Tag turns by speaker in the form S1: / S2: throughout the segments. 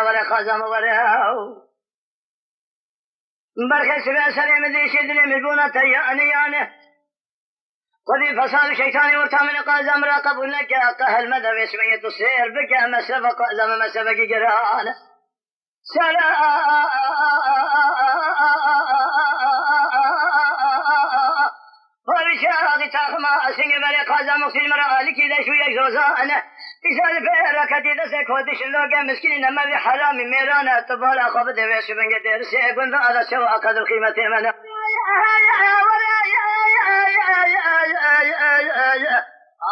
S1: ولا خزم ولا برخص بسلم ديش دلم البونة تياني قضي فصال شيطاني ورتامن قازم راقب لك قهل مدى بسمية السير بك مسفى قازم مسفى قران سلام فرشاق تاخما سنگ بری قازم مقصد مرا لکی دشو یک روزانه ایسال فرکتی دست کودش لوگه مسکین نموی حرامی میرانه تبالا خواب دویش بنگه درسه گنده آده شو اقدر قیمت منه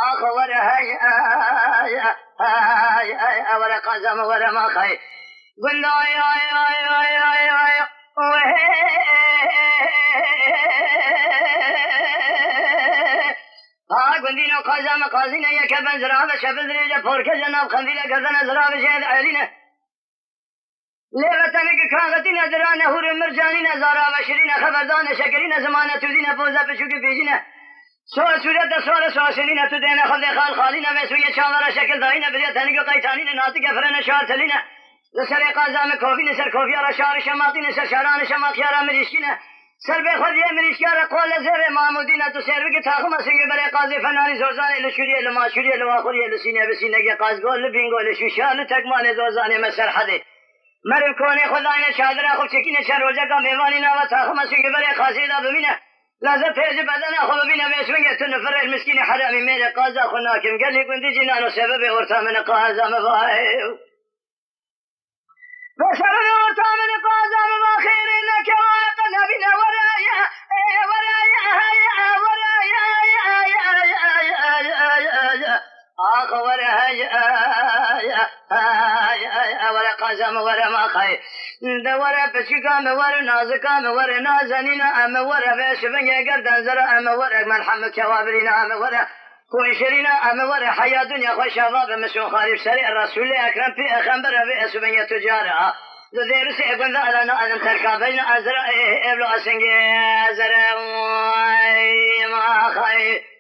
S1: آخ ورهاي ولا قزم ولا ما خي قلنا قندينا قزم قازينا يا كبن زرابة شبل ريجا فورك جناب خنديلا قردنا زرابة شهد عيلنا لغتنك كاغتنا درانه هور مرجاننا زرابة شرينا خبردان شكرنا زمانة تودينا فوزا بشوكي بيجينا صورت سواسلين تدين خذ خال خالين مسوية شامرة شكل داينا بديت هنيجو قيتانين ناتك فرنا شار تلينا لسر قازام كوفين سر كوفي على شار شماطين سر شاران شماط يارا مريشكنا سر بخذ مريشكا قول زر معمودين تسير بك تاخم سنگ بري قاضي فناني زوزان لشوري لما شوري لواخري لسينه بسينه قاز قول لبينغول شوشال تكمان زوزان مسر حدي مرم كوني خداين شادر اخو چكين شر وجا ميواني نا تاخم سنگ بري قاضي لا بمينه لازم تهج بدنا خذ بينا بيسوية تنفر المسكين حرامي ميل قازا خناكم قال لي كنت جنان سبب ورثا من قازا مفاهيم بسبب ورثا من قازا مفاخير انك واقنا بنا ورايا آخ ولا قازم ولا ما خير دورا بشكام ور نازكام ور نازنينا أم ور بشبنيا قردن زرا أم ور مرحمة كوابرنا أم ور كويشرينا أم ور حياة دنيا خوش شباب مسون خارج سريع الرسول أكرم في أخبر في أسبنيا تجارة ذير سيكون ذا لنا أن تركابين أزرا إبلو أسنجي أزرا ما خير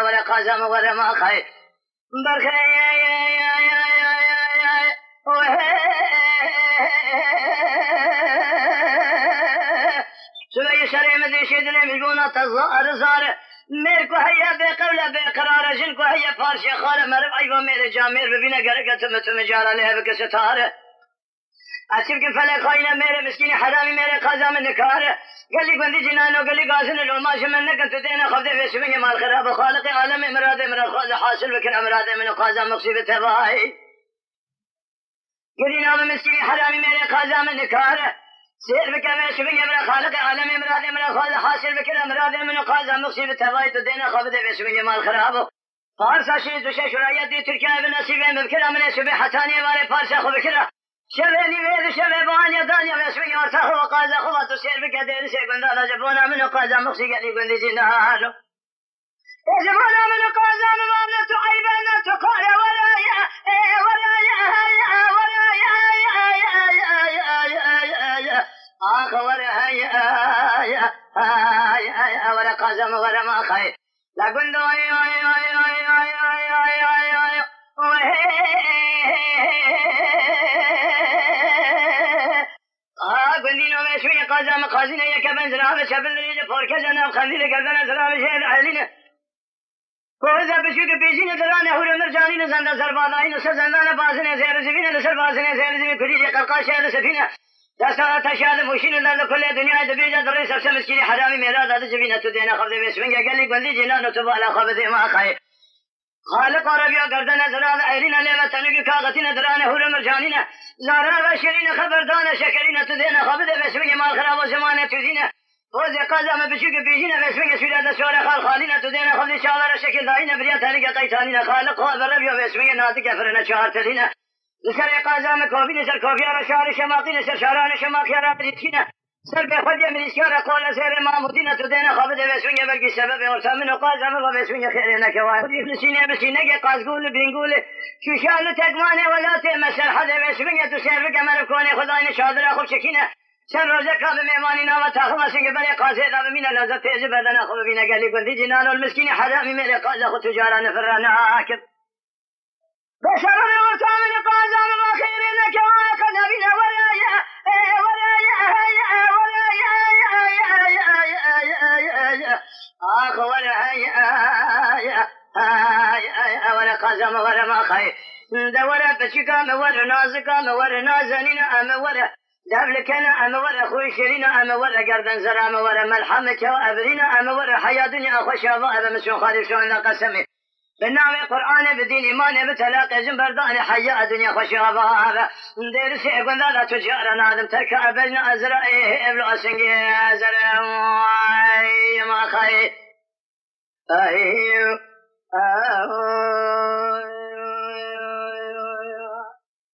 S1: ولا قزم ولا ما خير سوي شرع مدري شيء دلهم يقولون تظاهر زار ميركو هيا بقولة بقرار جنكو هيا فارشي خالة مرب أيوة مير جامير ببينا قرقة تمتم جارة لها بكستارة أسيبك فلك خاينة مير مسكيني حرامي مير قازم النكارة قال لي قندي جنانو قال لي قاسن العلماء شمنك انت دينا خفضي في سبنية مال خراب خالق عالم مراد من الخاز حاصل بكن امراد من قازم مقصيبة تباهي قال لي نام مسكيني حرامي مير قازم النكارة سير بك من سبنية من خالق عالم مراد من الخاز حاصل بكن امراد من قازم مقصيبة تباهي تدينا خفضي في سبنية مال خراب فارسا شيء دوشة شرعيات دي تركيا بنصيبين ببكرة من سبي حتانية مالي فارسا خو بكرة شبني ويد شبه بانيا دانيا بسوي ارتاح وقاز اخوات تسير بك دير سيكون ذا جبونا من قاز مقصي قال يقول لي جنانو جبونا من قاز ممانا تعيبنا تقال ورايا اخ ورايا ولا قازم ولا ما خير لا قندو قندينو مشوي قازم قازينا يا كبن زرابة شبل ريجا فورك جناب خنديل قردنا زرابة شهد عيلنا فوزا بشوك بيجينا درانا هورو مرجانين زندا زرباناين سزندانا بازنا زير زبينا لسر بازنا زير زبين كليجي قرقا شهد سفينة تسارة تشاد موشين در كل دنيا دبيجا دري سبسا مسكيني حرامي ميراد هذا جبينة تدينا خفضي بسمنجا قال لي قندي جنانو تبالا خفضي ما خير خالق عربيا قردنا زرابة عيلنا لما تنقي كاغتنا درانا هورو مرجانين زارا وشرين خبردان شكرين تدينا خفضي بسمنجا مال خراب وزمانة تدينا فوزي قازم بشوك بيجينا بسمنجا سولا دسوارا خال خالينا تدينا خفضي شالارا شكل داينا بريا تنقي قيتانين خالق عربيا بسمنجا ناتك فرنا شهر تدينا لسر قازم كوفي لسر كوفيار شعر شماقي لسر شعران شماقيار بريتكينا سر بخد يمريسكار قول سير معمودين تدين خبد بسوية برقي سبب ورسامن قازم وبسوية خيرنا كواي وديف لسينة بسينة قازقول بينقول شوشان تقمانه ولا تمسر حدا بسوية تسير كمال كوني خداين شادر أخو شكينة سر روزه كاب ميماني نامت تخما سنگ بلي قازي داب من لذت تيز بدن أخو بينا قالي قلدي جنان المسكين حدا ميمي قاز أخو تجاران فران عاكب بشرنا وطامن قازم وخير لك وقد بنا ورايا آخ ولا قازم ولا ما خير دورا بشكام ورا نازكام ورا نازنين أم ورا دبلكنا أم ورا خوي شرينا أم ورا قردن زرام ورا ملحمك وأبرينا أم ورا حياة دنيا خوش أبا مسون خالف شون قسمي بالنعم قرآن بدين إيمان بتلاقي جنبردان حياة دنيا خوش أبا دير سيقون ذا تجار نادم ترك أبلنا أزرائي إبلو أسنجي أزرائي ما خير أيو